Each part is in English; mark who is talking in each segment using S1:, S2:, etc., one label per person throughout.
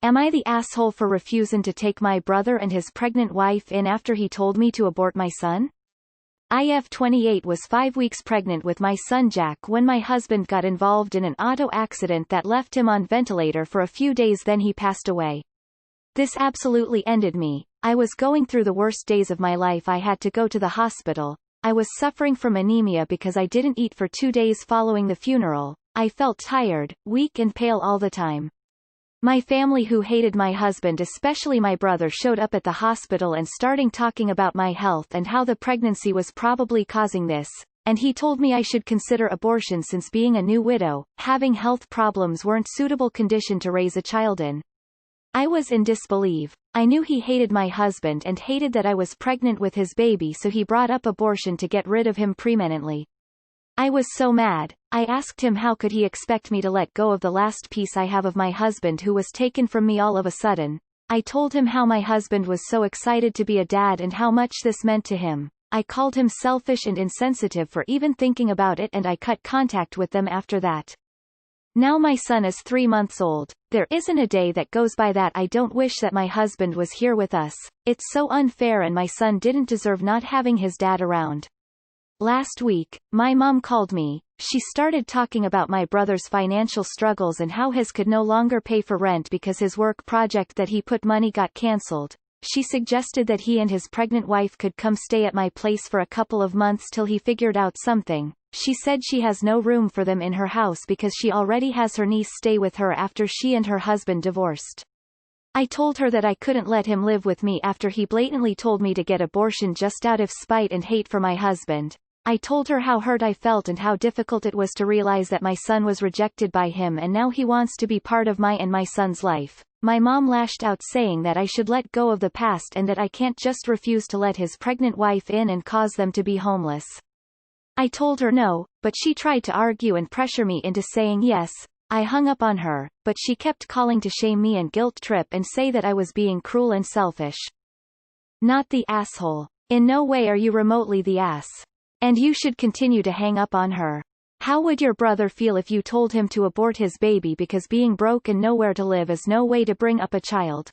S1: Am I the asshole for refusing to take my brother and his pregnant wife in after he told me to abort my son? IF 28 was 5 weeks pregnant with my son Jack when my husband got involved in an auto accident that left him on ventilator for a few days, then he passed away. This absolutely ended me. I was going through the worst days of my life. I had to go to the hospital. I was suffering from anemia because I didn't eat for 2 days following the funeral. I felt tired, weak and pale all the time. My family, who hated my husband, especially my brother, showed up at the hospital and starting talking about my health and how the pregnancy was probably causing this, and he told me I should consider abortion since being a new widow, having health problems weren't suitable condition to raise a child in. I was in disbelief. I knew he hated my husband and hated that I was pregnant with his baby, so he brought up abortion to get rid of him permanently. I was so mad. I asked him how could he expect me to let go of the last piece I have of my husband who was taken from me all of a sudden. I told him how my husband was so excited to be a dad and how much this meant to him. I called him selfish and insensitive for even thinking about it, and I cut contact with them after that. Now my son is 3 months old. There isn't a day that goes by that I don't wish that my husband was here with us. It's so unfair, and my son didn't deserve not having his dad around. Last week, my mom called me. She started talking about my brother's financial struggles and how his could no longer pay for rent because his work project that he put money got cancelled. She suggested that he and his pregnant wife could come stay at my place for a couple of months till he figured out something. She said she has no room for them in her house because she already has her niece stay with her after she and her husband divorced. I told her that I couldn't let him live with me after he blatantly told me to get abortion just out of spite and hate for my husband. I told her how hurt I felt and how difficult it was to realize that my son was rejected by him and now he wants to be part of my and my son's life. My mom lashed out saying that I should let go of the past and that I can't just refuse to let his pregnant wife in and cause them to be homeless. I told her no, but she tried to argue and pressure me into saying yes. I hung up on her, but she kept calling to shame me and guilt trip and say that I was being cruel and selfish. Not the asshole. In no way are you remotely the ass. And you should continue to hang up on her. How would your brother feel if you told him to abort his baby because being broke and nowhere to live is no way to bring up a child?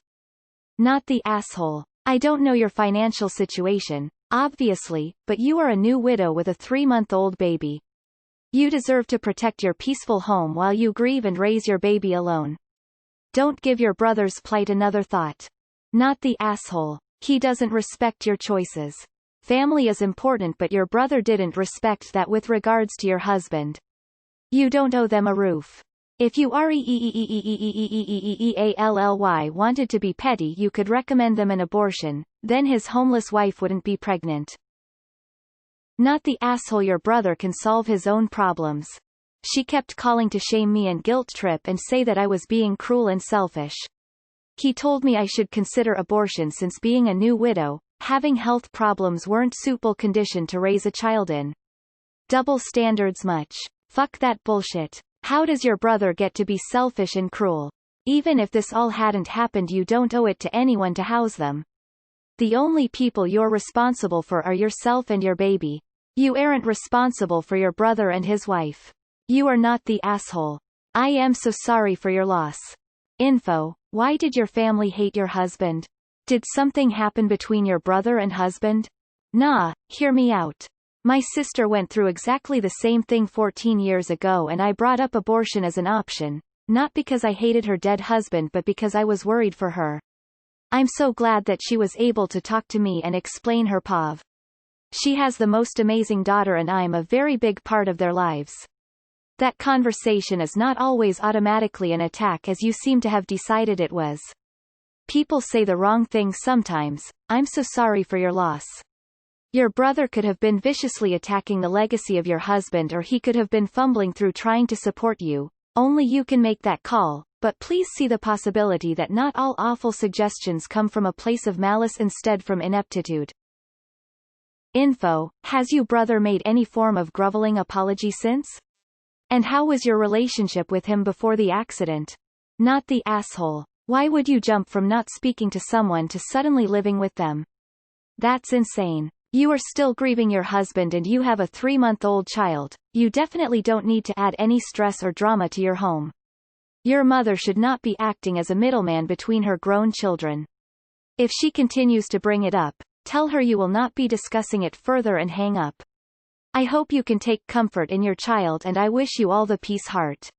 S1: Not the asshole. I don't know your financial situation, obviously, but you are a new widow with a 3-month-old baby. You deserve to protect your peaceful home while you grieve and raise your baby alone. Don't give your brother's plight another thought. Not the asshole. He doesn't respect your choices. Family is important, but your brother didn't respect that with regards to your husband. You don't owe them a roof. If you wanted to be petty, you could recommend them an abortion, then his homeless wife wouldn't be pregnant. Not the asshole. Your brother can solve his own problems. She kept calling to shame me and guilt trip and say that I was being cruel and selfish. He told me I should consider abortion since being a new widow, having health problems weren't suitable condition to raise a child in. Double standards much. Fuck that bullshit. How does your brother get to be selfish and cruel? Even if this all hadn't happened, you don't owe it to anyone to house them. The only people you're responsible for are yourself and your baby. You aren't responsible for your brother and his wife. You are not the asshole. I am so sorry for your loss. Info. Why did your family hate your husband? Did something happen between your brother and husband? Nah, hear me out. My sister went through exactly the same thing 14 years ago, and I brought up abortion as an option, not because I hated her dead husband but because I was worried for her. I'm so glad that she was able to talk to me and explain her POV. She has the most amazing daughter and I'm a very big part of their lives. That conversation is not always automatically an attack as you seem to have decided it was. People say the wrong thing sometimes. I'm so sorry for your loss. Your brother could have been viciously attacking the legacy of your husband, or he could have been fumbling through trying to support you. Only you can make that call, but please see the possibility that not all awful suggestions come from a place of malice, instead from ineptitude. Info. Has your brother made any form of groveling apology since? And how was your relationship with him before the accident? Not the asshole. Why would you jump from not speaking to someone to suddenly living with them? That's insane. You are still grieving your husband and you have a 3-month-old child. You definitely don't need to add any stress or drama to your home. Your mother should not be acting as a middleman between her grown children. If she continues to bring it up, tell her you will not be discussing it further and hang up. I hope you can take comfort in your child and I wish you all the peace heart.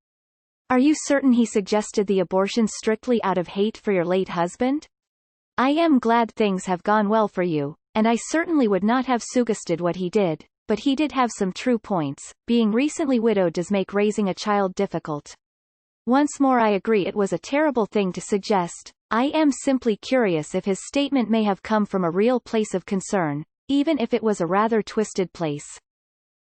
S1: Are you certain he suggested the abortion strictly out of hate for your late husband? I am glad things have gone well for you, and I certainly would not have suggested what he did, but he did have some true points. Being recently widowed does make raising a child difficult. Once more I agree it was a terrible thing to suggest. I am simply curious if his statement may have come from a real place of concern, even if it was a rather twisted place.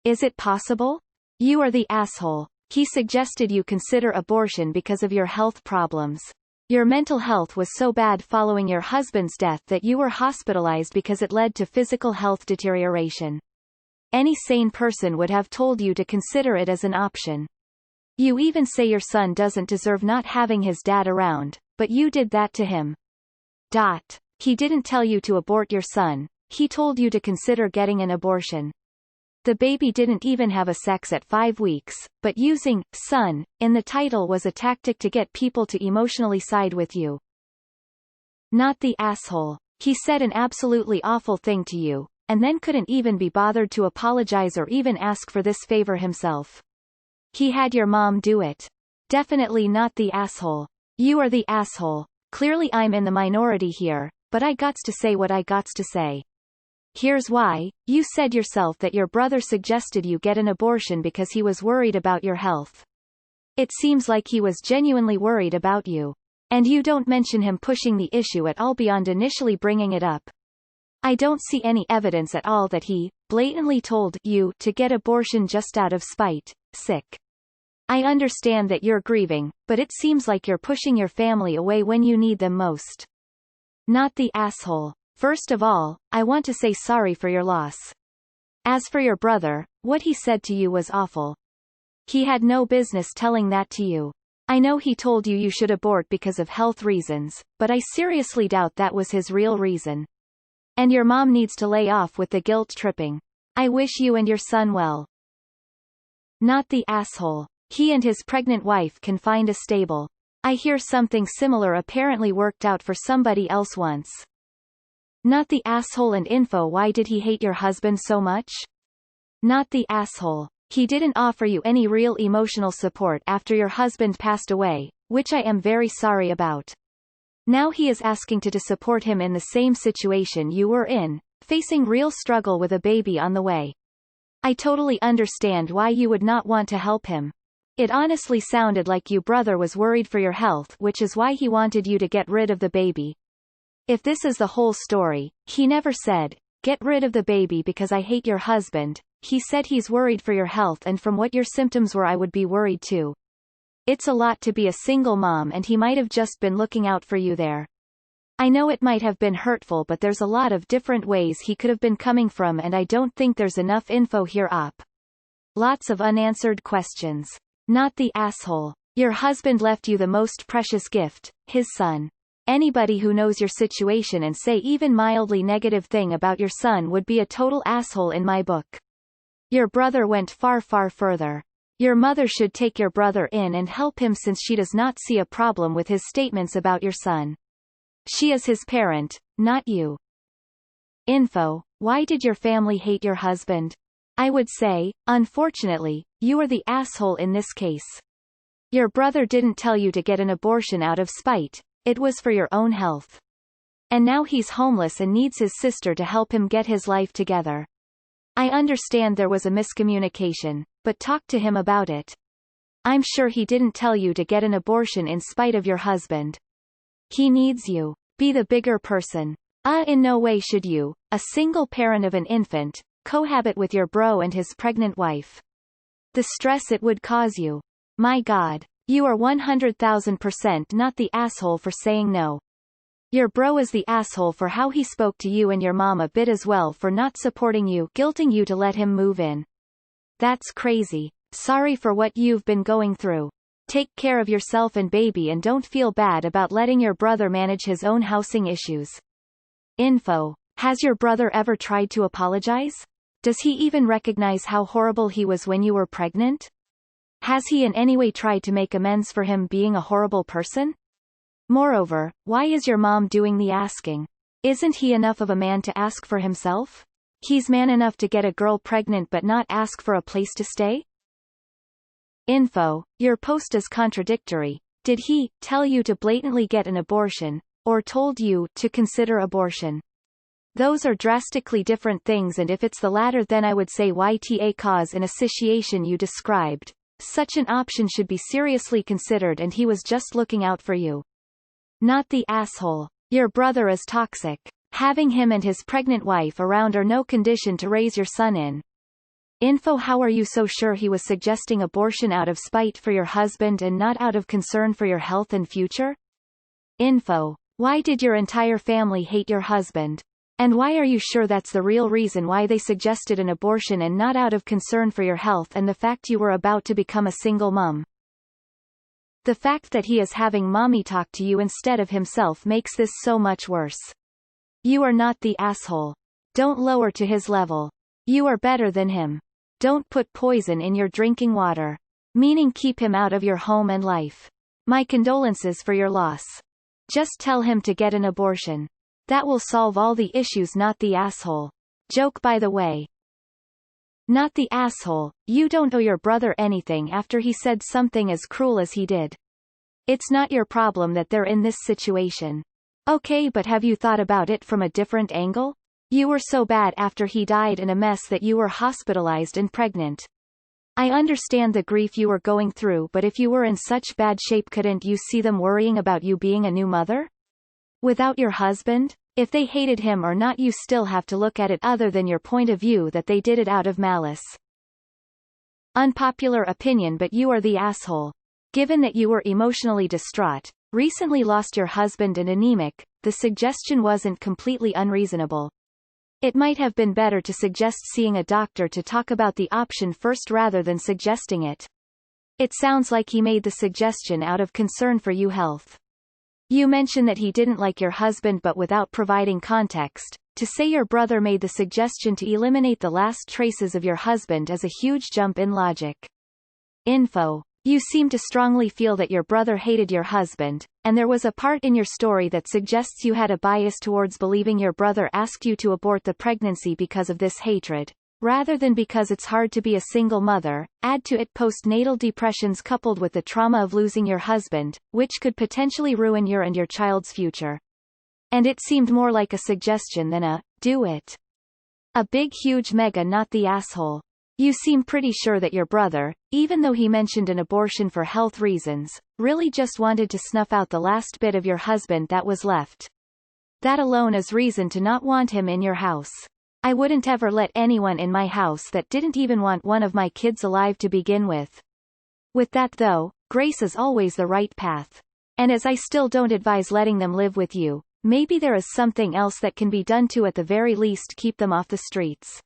S1: Is it possible? You are the asshole. He suggested you consider abortion because of your health problems. Your mental health was so bad following your husband's death that you were hospitalized because it led to physical health deterioration. Any sane person would have told you to consider it as an option. You even say your son doesn't deserve not having his dad around, but you did that to him. He didn't tell you to abort your son, he told you to consider getting an abortion. The baby didn't even have a sex at 5 weeks, but using son in the title was a tactic to get people to emotionally side with you. Not the asshole. He said an absolutely awful thing to you, and then couldn't even be bothered to apologize or even ask for this favor himself. He had your mom do it. Definitely not the asshole. You are the asshole. Clearly I'm in the minority here, but I gots to say what I gots to say. Here's why. You said yourself that your brother suggested you get an abortion because he was worried about your health. It seems like he was genuinely worried about you. And you don't mention him pushing the issue at all beyond initially bringing it up. I don't see any evidence at all that he blatantly told you to get abortion just out of spite. Sick. I understand that you're grieving, but it seems like you're pushing your family away when you need them most. Not the asshole. First of all, I want to say sorry for your loss. As for your brother, what he said to you was awful. He had no business telling that to you. I know he told you you should abort because of health reasons, but I seriously doubt that was his real reason. And your mom needs to lay off with the guilt tripping. I wish you and your son well. Not the asshole. He and his pregnant wife can find a stable. I hear something similar apparently worked out for somebody else once. Not the asshole and info. Why did he hate your husband so much? Not the asshole. He didn't offer you any real emotional support after your husband passed away, which I am very sorry about. Now he is asking to support him in the same situation you were in, facing real struggle with a baby on the way. I totally understand why you would not want to help him. It honestly sounded like your brother was worried for your health, which is why he wanted you to get rid of the baby. If this is the whole story, he never said, get rid of the baby because I hate your husband. He said he's worried for your health, and from what your symptoms were I would be worried too. It's a lot to be a single mom, and he might have just been looking out for you there. I know it might have been hurtful, but there's a lot of different ways he could have been coming from, and I don't think there's enough info here. Lots of unanswered questions. Not the asshole. Your husband left you the most precious gift, his son. Anybody who knows your situation and say even mildly negative thing about your son would be a total asshole in my book. Your brother went far, far further. Your mother should take your brother in and help him since she does not see a problem with his statements about your son. She is his parent, not you. Info. Why did your family hate your husband? I would say, unfortunately, you are the asshole in this case. Your brother didn't tell you to get an abortion out of spite, it was for your own health. And now he's homeless and needs his sister to help him get his life together. I understand there was a miscommunication, but talk to him about it. I'm sure he didn't tell you to get an abortion in spite of your husband. He needs you. Be the bigger person. In no way should you, a single parent of an infant, cohabit with your bro and his pregnant wife. The stress it would cause you. My God. You are 100,000% not the asshole for saying no. Your bro is the asshole for how he spoke to you and your mom a bit as well, for not supporting you, guilting you to let him move in. That's crazy. Sorry for what you've been going through. Take care of yourself and baby and don't feel bad about letting your brother manage his own housing issues. Info. Has your brother ever tried to apologize? Does he even recognize how horrible he was when you were pregnant? Has he in any way tried to make amends for him being a horrible person? Moreover, why is your mom doing the asking? Isn't he enough of a man to ask for himself? He's man enough to get a girl pregnant but not ask for a place to stay? Info. Your post is contradictory. Did he tell you to blatantly get an abortion, or told you to consider abortion? Those are drastically different things, and if it's the latter, then I would say YTA cause in a situation you described. Such an option should be seriously considered, and he was just looking out for you. Not the asshole. Your brother is toxic. Having him and his pregnant wife around are no condition to raise your son in. Info. How are you so sure he was suggesting abortion out of spite for your husband and not out of concern for your health and future? Info. Why did your entire family hate your husband? And why are you sure that's the real reason why they suggested an abortion and not out of concern for your health and the fact you were about to become a single mom? The fact that he is having mommy talk to you instead of himself makes this so much worse. You are not the asshole. Don't lower to his level. You are better than him. Don't put poison in your drinking water. Meaning keep him out of your home and life. My condolences for your loss. Just tell him to get an abortion. That will solve all the issues, not the asshole. Joke by the way. Not the asshole. You don't owe your brother anything after he said something as cruel as he did. It's not your problem that they're in this situation. Okay, but have you thought about it from a different angle? You were so bad after he died and a mess that you were hospitalized and pregnant. I understand the grief you were going through, but if you were in such bad shape, couldn't you see them worrying about you being a new mother? Without your husband? If they hated him or not, you still have to look at it other than your point of view that they did it out of malice. Unpopular opinion, but you are the asshole. Given that you were emotionally distraught, recently lost your husband and anemic, the suggestion wasn't completely unreasonable. It might have been better to suggest seeing a doctor to talk about the option first rather than suggesting it. It sounds like he made the suggestion out of concern for your health. You mention that he didn't like your husband, but without providing context. To say your brother made the suggestion to eliminate the last traces of your husband is a huge jump in logic. Info. You seem to strongly feel that your brother hated your husband, and there was a part in your story that suggests you had a bias towards believing your brother asked you to abort the pregnancy because of this hatred, rather than because it's hard to be a single mother. Add to it postnatal depressions coupled with the trauma of losing your husband, which could potentially ruin your and your child's future. And it seemed more like a suggestion than a, do it. A big huge mega, not the asshole. You seem pretty sure that your brother, even though he mentioned an abortion for health reasons, really just wanted to snuff out the last bit of your husband that was left. That alone is reason to not want him in your house. I wouldn't ever let anyone in my house that didn't even want one of my kids alive to begin with. With that though, grace is always the right path. And as I still don't advise letting them live with you, maybe there is something else that can be done to at the very least keep them off the streets.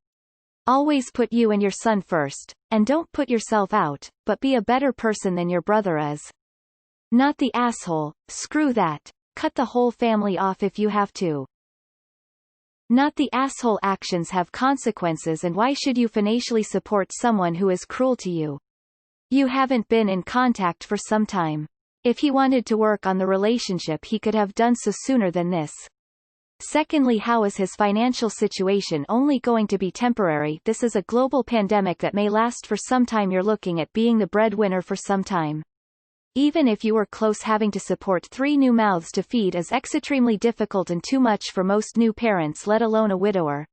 S1: Always put you and your son first, and don't put yourself out, but be a better person than your brother is. Not the asshole. Screw that. Cut the whole family off if you have to. Not the asshole. Actions have consequences, and why should you financially support someone who is cruel to you? You haven't been in contact for some time. If he wanted to work on the relationship, he could have done so sooner than this. Secondly, how is his financial situation only going to be temporary? This is a global pandemic that may last for some time. You're looking at being the breadwinner for some time. Even if you were close, having to support 3 new mouths to feed is extremely difficult and too much for most new parents, let alone a widower.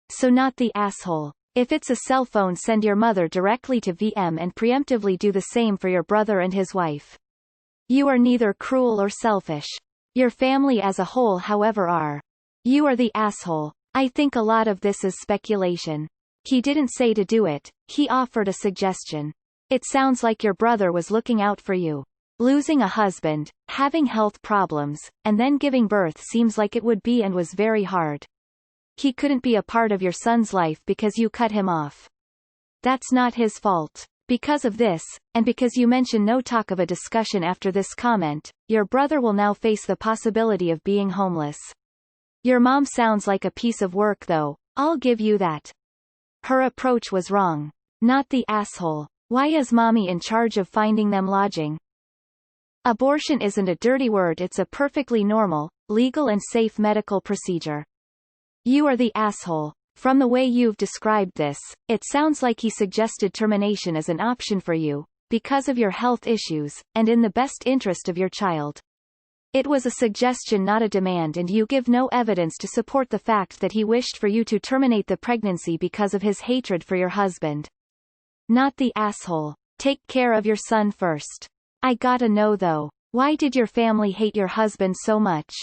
S1: So not the asshole. If it's a cell phone, send your mother directly to VM and preemptively do the same for your brother and his wife. You are neither cruel or selfish. Your family as a whole, however, are. You are the asshole. I think a lot of this is speculation. He didn't say to do it, he offered a suggestion. It sounds like your brother was looking out for you. Losing a husband, having health problems, and then giving birth seems like it would be and was very hard. He couldn't be a part of your son's life because you cut him off. That's not his fault. Because of this, and because you mention no talk of a discussion after this comment, your brother will now face the possibility of being homeless. Your mom sounds like a piece of work though, I'll give you that. Her approach was wrong. Not the asshole. Why is mommy in charge of finding them lodging? Abortion isn't a dirty word, it's a perfectly normal, legal and safe medical procedure. You are the asshole. From the way you've described this, it sounds like he suggested termination as an option for you, because of your health issues, and in the best interest of your child. It was a suggestion, not a demand, and you give no evidence to support the fact that he wished for you to terminate the pregnancy because of his hatred for your husband. Not the asshole. Take care of your son first. I gotta know though, why did your family hate your husband so much?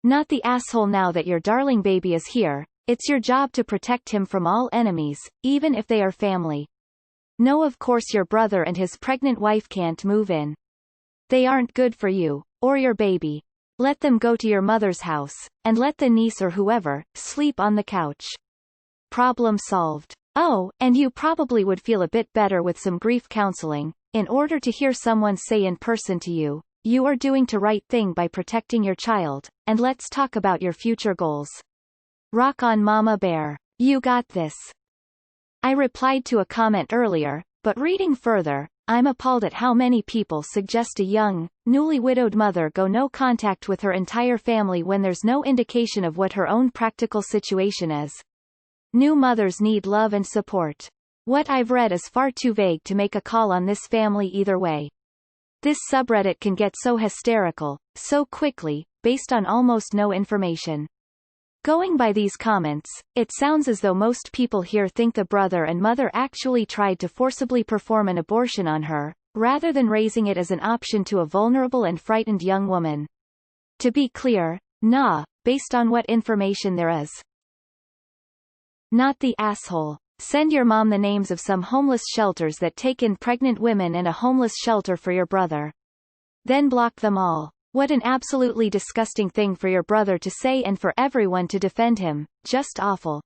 S1: Not the asshole. Now that your darling baby is here, it's your job to protect him from all enemies, even if they are family. No, of course your brother and his pregnant wife can't move in. They aren't good for you, or your baby. Let them go to your mother's house, and let the niece or whoever, sleep on the couch. Problem solved. Oh, and you probably would feel a bit better with some grief counseling, in order to hear someone say in person to you, you are doing the right thing by protecting your child, and let's talk about your future goals. Rock on Mama Bear. You got this. I replied to a comment earlier, but reading further, I'm appalled at how many people suggest a young, newly widowed mother go no contact with her entire family when there's no indication of what her own practical situation is. New mothers need love and support. What I've read is far too vague to make a call on this family either way. This subreddit can get so hysterical, so quickly, based on almost no information. Going by these comments, it sounds as though most people here think the brother and mother actually tried to forcibly perform an abortion on her, rather than raising it as an option to a vulnerable and frightened young woman. To be clear, nah, based on what information there is. Not the asshole. Send your mom the names of some homeless shelters that take in pregnant women and a homeless shelter for your brother. Then block them all. What an absolutely disgusting thing for your brother to say and for everyone to defend him. Just awful.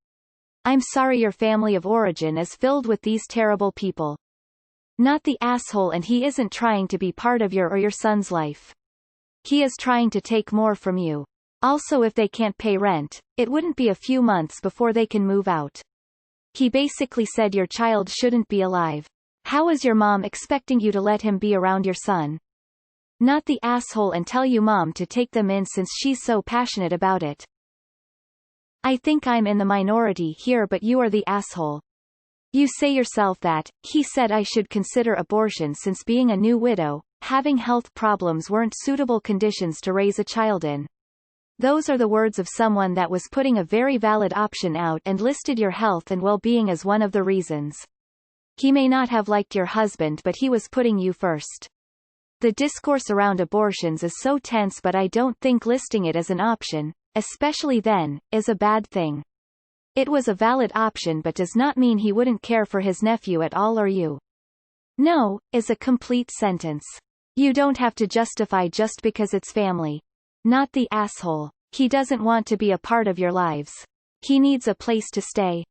S1: I'm sorry your family of origin is filled with these terrible people. Not the asshole, and he isn't trying to be part of your or your son's life. He is trying to take more from you. Also, if they can't pay rent, it wouldn't be a few months before they can move out. He basically said your child shouldn't be alive. How is your mom expecting you to let him be around your son? Not the asshole, and tell you mom to take them in since she's so passionate about it. I think I'm in the minority here, but you are the asshole. You say yourself that, he said I should consider abortion since being a new widow, having health problems weren't suitable conditions to raise a child in. Those are the words of someone that was putting a very valid option out and listed your health and well-being as one of the reasons. He may not have liked your husband, but he was putting you first. The discourse around abortions is so tense, but I don't think listing it as an option, especially then, is a bad thing. It was a valid option but does not mean he wouldn't care for his nephew at all or you. No, is a complete sentence. You don't have to justify just because it's family. Not the asshole. He doesn't want to be a part of your lives. He needs a place to stay.